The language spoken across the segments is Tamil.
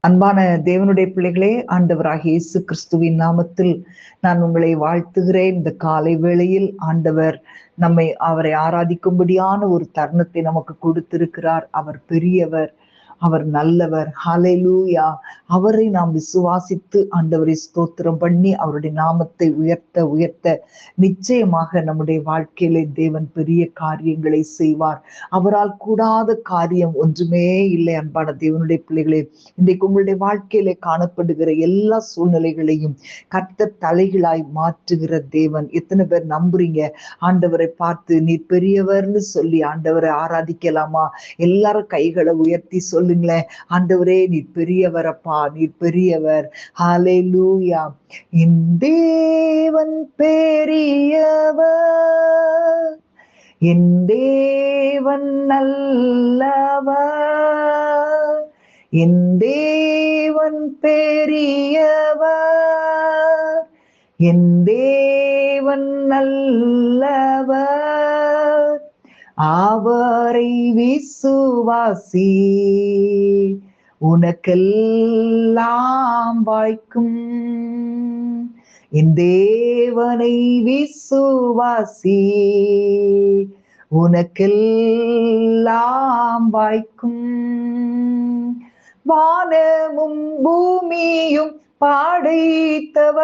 அன்பான தேவனுடைய பிள்ளைகளே, ஆண்டவராகிய இயேசு கிறிஸ்துவின் நாமத்தில் நான் உங்களை வாழ்த்துகிறேன். இந்த காலை வேளையில் ஆண்டவர் அவரை ஆராதிக்கும்படியான ஒரு தருணத்தை நமக்கு கொடுத்திருக்கிறார். அவர் பெரியவர், அவர் நல்லவர். ஹல்லேலூயா. அவரை நாம் விசுவாசித்து ஆண்டவரை ஸ்தோத்திரம் பண்ணி அவருடைய நாமத்தை உயர்த்த உயர்த்த நிச்சயமாக நம்முடைய வாழ்க்கையிலே தேவன் பெரிய காரியங்களை செய்வார். அவரால் கூடாத காரியம் ஒன்றுமே இல்லை. அன்பான தேவனுடைய பிள்ளைகளே, இன்றைக்கு உங்களுடைய வாழ்க்கையிலே காணப்படுகிற எல்லா சூழ்நிலைகளையும் கர்த்தர் தலைகளாய் மாற்றுகிற தேவன். எத்தனை பேர் நம்புறீங்க? ஆண்டவரை பார்த்து நீர் பெரியவர்னு சொல்லி ஆண்டவரை ஆராதிக்கலாமா? எல்லாரும் கைகளை உயர்த்தி சொல்லுங்களேன், ஆண்டவரே நீர் பெரியவரப்பா, நீர் பெரியவர். ஹல்லேலூயா. என் தேவன் பெரியவர், என் தேவன் நல்லவர், என் தேவன் பெரியவர், என் தேவன் நல்லவர். அவரை விசுவாசி, உனக்கெல்லாம் வாய்க்கும். என் தேவனை விசுவாசி, உனக்கெல்லாம் வாய்க்கும். வானமும் பூமியும் படைத்தவர்,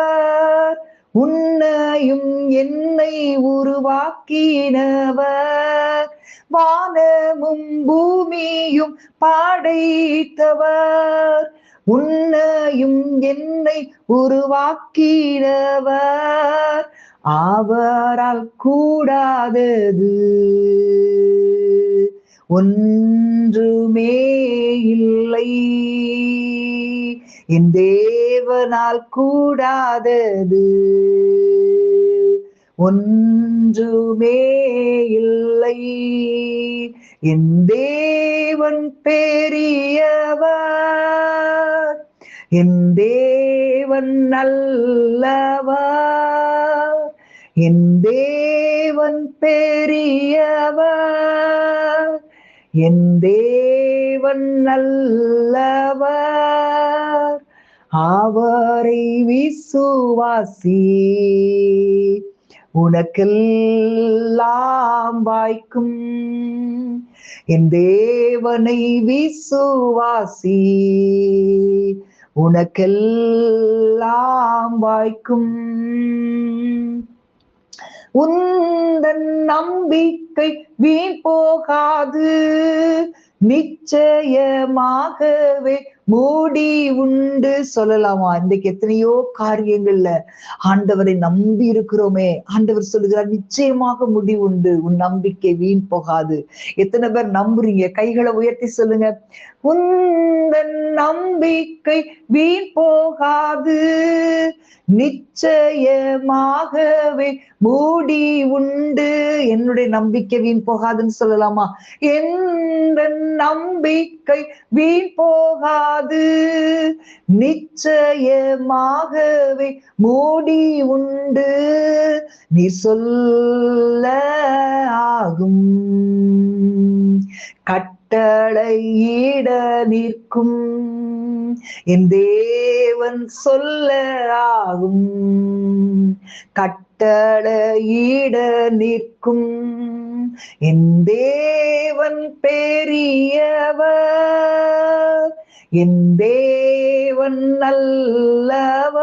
உன்னையும் என்னை உருவாக்கினவர். வானமும் பூமியும் படைத்தவர், உன்னையும் என்னை உருவாக்கினவர். அவரால் கூடாதது ஒன்றுமே இல்லை. என் தேவனால் கூடாதது ஒன்றுமே இல்லை. என் தேவன் பெரியவர், என் தேவன் நல்லவர், என் தேவன் பெரியவர், என் தேவன் நல்லவர். அவரை விசுவாசி, உனக்கெல்லாம் வாய்க்கும். என் தேவனை விசுவாசி, உனக்கெல்லாம் வாய்க்கும். உந்தன் நம்பிக்கை வீண் போகாது, நிச்சயமாகவே மூடி உண்டு. சொல்லலாமா? இன்றைக்கு எத்தனையோ காரியங்கள்ல ஆண்டவரை நம்பி இருக்கிறோமே, ஆண்டவர் சொல்லுகிறார் நிச்சயமாக முடி உண்டு, உன் நம்பிக்கை வீண் போகாது. எத்தனை பேர் நம்புறீங்க? கைகளை உயர்த்தி சொல்லுங்க. உந்தன் நம்பிக்கை வீண் போகாது, நிச்சயமாகவே மூடி உண்டு. என்னுடைய நம்பிக்கை வீண் போகாதுன்னு சொல்லலாமா? எந்த நம்பிக்கை வீண் போகாது, நிச்சயமாகவே மூடி உண்டு. நீ சொல்ல ஆகும், கட்டளையிட நிற்கும். என் தேவன் சொல்ல ஆகும், கட்டளையிட நிற்கும். என் தேவன் பெரியவர், என் தேவன் நல்லவர்,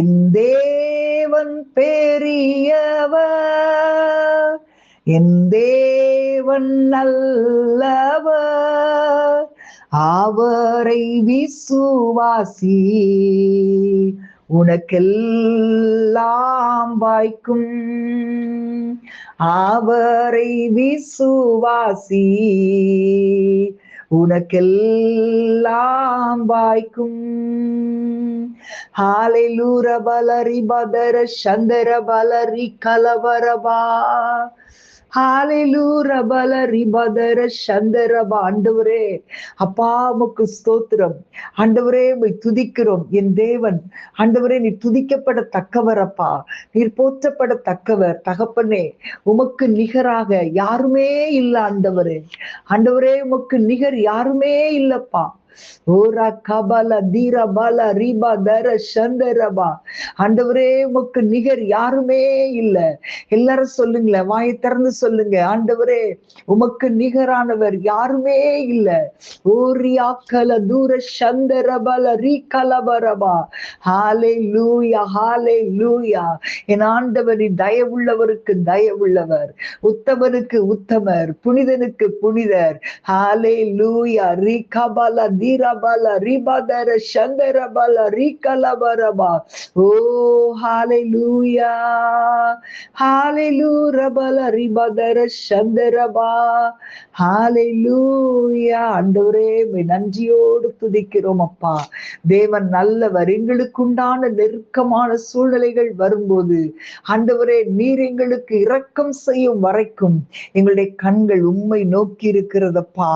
என் தேவன் பெரியவர், என் தேவன் நல்லவர். அவரை விசுவாசி, உனக்கெல்லாம் வாய்க்கும். அவரை விசுவாசி, உனக்கெல்லாம் வாய்க்கும். ஹல்லேலூயா. பலரி பதர சந்தர பலரி கலவரபா. ஹல்லேலூயா. பலரி பதர சந்தரபா. ஆண்டவரே அப்பா உமக்கு ஸ்தோத்திரம். ஆண்டவரே உம்மை துதிக்கிறோம். என் தேவன் ஆண்டவரே நீர் துதிக்கப்படத்தக்கவர் அப்பா, நீர் போற்றப்படத்தக்கவர். தகப்பனே உமக்கு நிகராக யாருமே இல்ல ஆண்டவரே. ஆண்டவரே உமக்கு நிகர் யாருமே இல்லப்பா. ஓரா கபல தீரபல ரீபா தர சந்தரபா. ஆண்டவரே உமக்கு நிகர் யாருமே இல்ல. எல்லாரும் சொல்லுங்களேன், வாயை திறந்து சொல்லுங்க. ஆண்டவரே உமக்கு நிகரானவர் யாருமே இல்ல. ஓரியாக்கல தூர சந்தரபல ரீகலபரபா. ஹாலே லூயா, ஹாலே லூயா. என் ஆண்டவரின் தயவுள்ளவருக்கு தயவுள்ளவர், உத்தமனுக்கு உத்தமர், புனிதனுக்கு புனிதர். ஹாலே லூயா. ரீகபல தீரபல ரிபதர சந்தரபல ரீகலபரபா. ஓ ஹாலே லூயா, ஹாலே லூரபல ரிபதர சந்தரபா. ஹாலே லூயா. ஆண்டவரே நன்றியோடு துதிக்கிறோம் அப்பா. தேவன் நல்லவர். எங்களுக்குண்டான நெருக்கமான சூழ்நிலைகள் வரும்போது ஆண்டவரே நீர் எங்களுக்கு இரக்கம் செய்யும் வரைக்கும் எங்களுடைய கண்கள் உம்மை நோக்கி இருக்கிறதப்பா.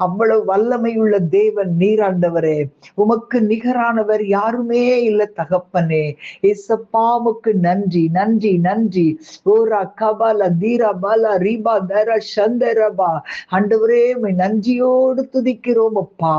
அவ்வளவு வல்லமை உள்ள தேவன் நீர் ஆண்டவரே. உமக்கு நிகரானவர் யாருமே இல்ல தகப்பனே. ஏசப்பா உமக்கு நன்றி, நன்றி, நன்றி. ஓரா கபால தீரா பாலா ரீபா தர சந்தரபா. ஆண்டவரே நன்றியோடு துதிக்கிறோம் அப்பா.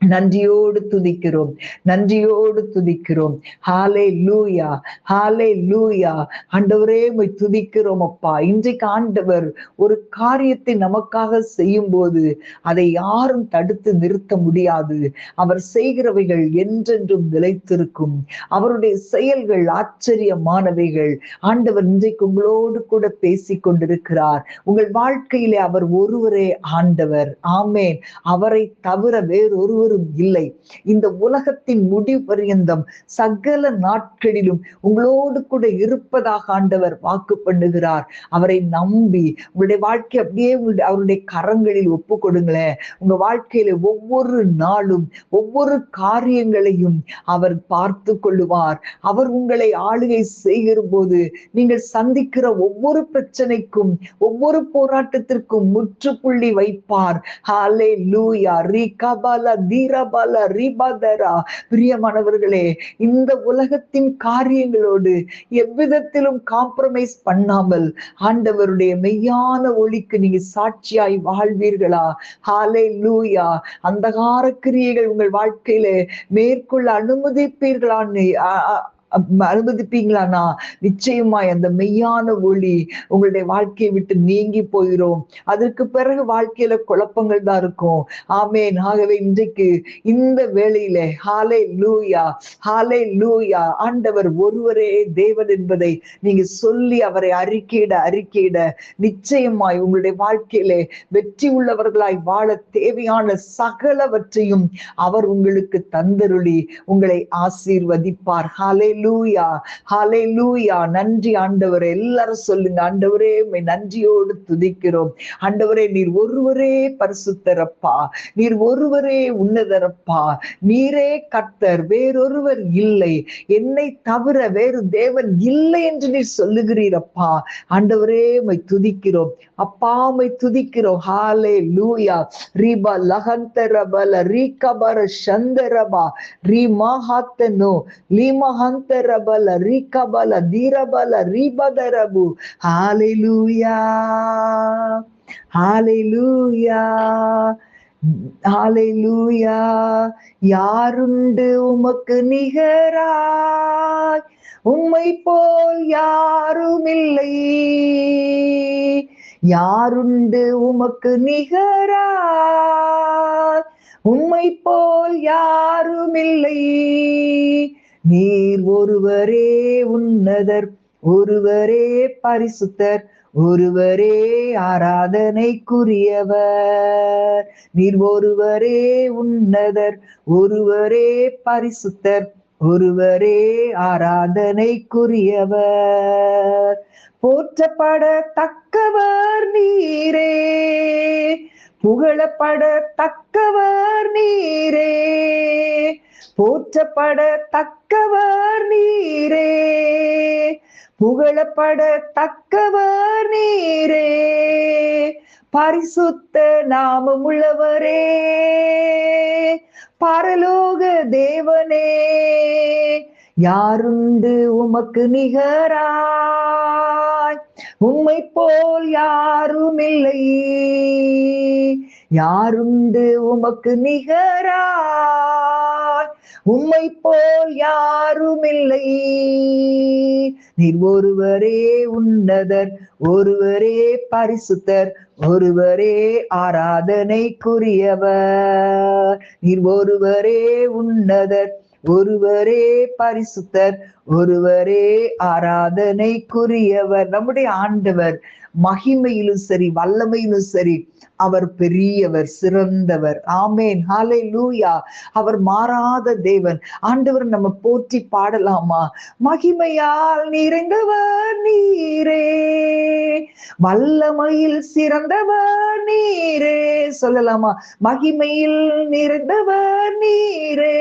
நன்றியோடு துதிக்கிறோம், நன்றியோடு துதிக்கிறோம். ஹாலே லூயா, ஹாலே லூயா. ஆண்டவரே உம்மை துதிக்கிறோம் அப்பா. இன்றைக்கு ஆண்டவர் ஒரு காரியத்தை நமக்காக செய்யும் போது அதை யாரும் தடுத்து நிறுத்த முடியாது. அவர் செய்கிறவைகள் என்றென்றும் நிலைத்திருக்கும். அவருடைய செயல்கள் ஆச்சரியமானவைகள். ஆண்டவர் இன்றைக்கு உங்களோடு கூட பேசிக் கொண்டிருக்கிறார். உங்கள் வாழ்க்கையிலே அவர் ஒருவரே ஆண்டவர். ஆமேன். அவரை தவிர வேறொருவர் இல்லை. இந்த உலகத்தின் முடிவு பரியந்தம் சகல நாட்களிலும் உங்களோடு கூட இருப்பதாக ஆண்டவர் வாக்கு பண்ணுகிறார். அவரை நம்பி உங்களுடைய வாழ்க்கை அப்படியே அவருடைய கரங்களில் ஒப்பு கொடுங்களேன். உங்க வாழ்க்கையில ஒவ்வொரு நாளும் ஒவ்வொரு காரியங்களையும் அவர் பார்த்து கொள்ளுவார். அவர் உங்களை ஆளுகை செய்கிற போது நீங்கள் சந்திக்கிற ஒவ்வொரு பிரச்சனைக்கும் ஒவ்வொரு போராட்டத்திற்கும் முற்றுப்புள்ளி வைப்பார். ஹாலே லூயா. ரீகபால தீரபால ரிபதரா. பிரியமானவர்களே, இந்த உலகத்தின் காரியங்களோடு எவ்விதத்திலும் காம்ப்ரமைஸ் பண்ணாமல் ஆண்டவருடைய மெய்யான ஒளிக்கு நீங்க சாட்சியாய் வாழ்வீர்களா? ஹாலே லூயா. அந்தகார கிரியைகள் உங்கள் வாழ்க்கையில மேற்கொள்ள அனுமதிப்பீங்களானா நிச்சயமாய் அந்த மெய்யான ஒளி உங்களுடைய வாழ்க்கையை விட்டு நீங்கி போயிரும். அதற்கு பிறகு வாழ்க்கையில குழப்பங்கள் தான் இருக்கும். ஆமேன். ஆகவே இன்றைக்கு இந்த வேளையில ஹாலே லூயா, ஹாலே லூயா. ஆண்டவர் ஒருவரே தேவன் என்பதை நீங்க சொல்லி அவரை அறிக்கையிட நிச்சயமாய் உங்களுடைய வாழ்க்கையில வெற்றி உள்ளவர்களாய் வாழ தேவையான சகலவற்றையும் அவர் உங்களுக்கு தந்தருளி உங்களை ஆசீர்வதிப்பார். ஹாலே லூயா, ஹாலே லூயா. நன்றி ஆண்டவரே. எல்லாரும் சொல்லுங்க, ஆண்டவரே நன்றியோடு துதிக்கிறோம். ஆண்டவரே நீர் ஒருவரே பரிசுத்தரப்பா, நீர் ஒருவரே உன்னதரப்பா, நீரே கர்த்தர், வேறொருவர் இல்லை, என்னை தவிர வேறு தேவன் இல்லை என்று நீர் சொல்லுகிறீரப்பா. ஆண்டவரே உம்மை துதிக்கிறோம் அப்பா, உம்மை துதிக்கிறோம். ஹாலே லூயா. ரீபா லஹந்தரபல ரீகபர சந்தரபா ரீமஹாத்தனோ லிமஹந்தரபல ரீகபல தீரபல ரீபதரபு. ஹாலே லூயா, ஹாலே லூயா, ஹாலே லூயா. யாருண்டு உமக்கு நிகராய், உம்மை போல் யாருமில்லை. யாருண்டு உமக்கு நிகராய், உம்மை போல் யாருமில்லை. நீர் ஒருவரே உன்னதர், ஒருவரே பரிசுத்தர், ஒருவரே ஆராதனைக்குரியவர். நீர் ஒருவரே உன்னதர், ஒருவரே பரிசுத்தர், ஒருவரே ஆராதனைக்குரியவர். போற்றப்படத்தக்கவர் நீரே, புகழப்படத்தக்கவர் நீரே, போற்றப்படத்தக்கவர் நீரே, புகழப்படத்தக்கவர் நீரே. பரிசுத்த நாமம் உள்ளவரே, பரலோக தேவனே, யாருண்டு உமக்கு நிகராய், உம்மை போல் யாருமில்லை. யாருண்டு உமக்கு நிகராய், உம்மை போல் யாருமில்லை. நீர் ஒருவரே உன்னதர், ஒருவரே பரிசுத்தர், ஒருவரே ஆராதனைக்குரியவர். நீர் ஒருவரே உன்னதர், ஒருவரே பரிசுத்தர், ஒருவரே ஆராதனைக்குரியவர். நம்முடைய ஆண்டவர் மகிமையிலும் சரி வல்லமையிலும் சரி அவர் பெரியவர், சிறந்தவர். ஆமேன், ஹல்லேலூயா. அவர் மாறாத தேவன். ஆண்டவர் நம்ம போற்றி பாடலாமா? மகிமையால் நிறைந்தவர் நீரே, வல்லமையில் சிறந்தவர் நீரே. சொல்லலாமா? மகிமையில் நிறைந்தவர் நீரே,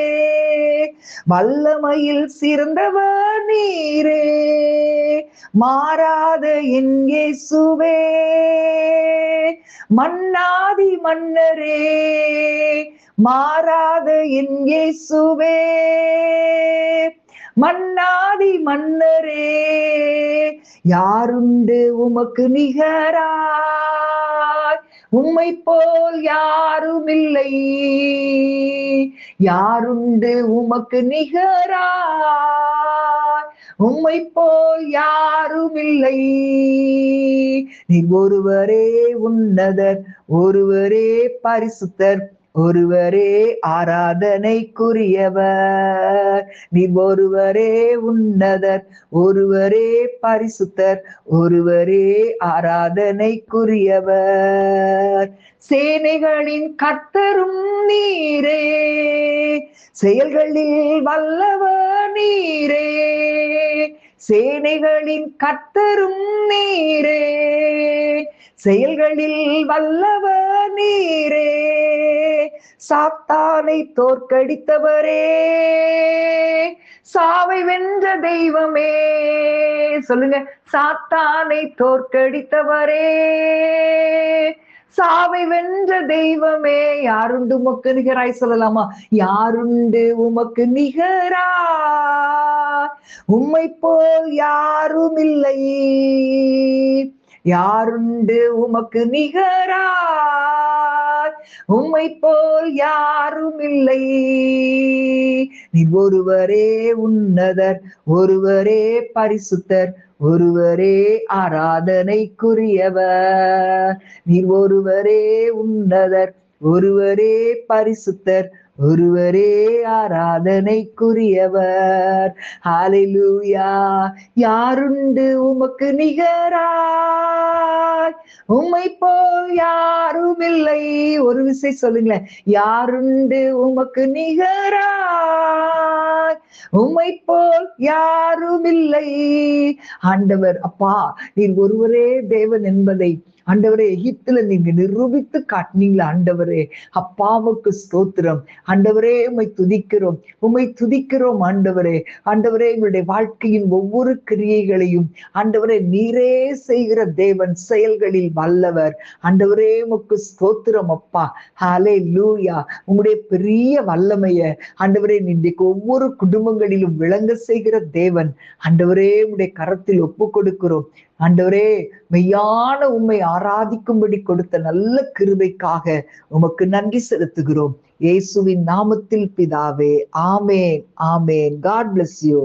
வல்லமையில் சிறந்தவர் நீரே, மாறாத என் இயேசுவே, மன்னாதி மன்னரே, மாறாத என் இயேசுவே, மன்னாதி மன்னரே. யாருண்டு உமக்கு நிகராய், உம்மை போல் யாருமில்லை. யாருண்டு உமக்கு நிகராய், உம்மை போல் யாருமில்லை. நீர் ஒருவரே உன்னதர், ஒருவரே பரிசுத்தர், ஒருவரே ஆராதனைக்குரியவர். நீர் ஒருவரே உன்னதர், ஒருவரே பரிசுத்தர், ஒருவரே ஆராதனைக்குரியவர். சேனைகளின் கர்த்தரும் நீரே, செயல்களில் வல்லவர் நீரே. சேனைகளின் கர்த்தரும் நீரே, செயல்களில் வல்லவர் நீரே. சாத்தானை தோற்கடித்தவரே, சாவை வென்ற தெய்வமே. சொல்லுங்க, சாத்தானை தோற்கடித்தவரே, சாவை வென்ற தெய்வமே. யாருண்டு உமக்கு நிகராய்? சொல்லலாமா? யாருண்டு உமக்கு நிகராய், உம்மை போல் யாருமில்லை. யாருண்டு உமக்கு நிகராய், உம்மை போல் யாருமில்லை. நீர் ஒருவரே உன்னதர், ஒருவரே பரிசுத்தர், ஒருவரே ஆராதனைக்குரியவர். நீர் ஒருவரே உன்னதர், ஒருவரே பரிசுத்தர், ஒருவரே ஆராதனைக்குரியவர். ஹல்லேலூயா. யாருண்டு உமக்கு நிகராய், உம்மை போல் யாருமில்லை. ஒரு விசை சொல்லுங்களேன். யாருண்டு உமக்கு நிகராய், உம்மை போல் யாருமில்லை. ஆண்டவர் அப்பா, நீர் ஒருவரே தேவன் என்பதை ஆண்டவரே எகிப்துல நீங்க நிரூபித்து காட்டினீங்களா? ஆண்டவரே அப்பாவுக்கு ஸ்தோத்திரம். ஆண்டவரே உம்மை துதிக்கிறோம், உம்மை துதிக்கிறோம். ஆண்டவரே, ஆண்டவரே எங்களுடைய வாழ்க்கையின் ஒவ்வொரு கிரியைகளையும் ஆண்டவரே நீரே செய்கிற தேவன், செயல்களில் வல்லவர். ஆண்டவரே உமக்கு ஸ்தோத்திரம் அப்பா. ஹல்லேலூயா. உங்களுடைய பெரிய வல்லமைய ஆண்டவரே இன்றைக்கு ஒவ்வொரு குடும்பங்களிலும் விளங்க செய்கிற தேவன். ஆண்டவரே உம்முடைய கரத்தில் ஒப்பு கொடுக்கிறோம். ஆண்டவரே, மெய்யான உம்மை ஆராதிக்கும்படி கொடுத்த நல்ல கிருபைக்காக உமக்கு நன்றி செலுத்துகிறோம். இயேசுவின் நாமத்தில் பிதாவே, ஆமேன், ஆமேன். God bless you.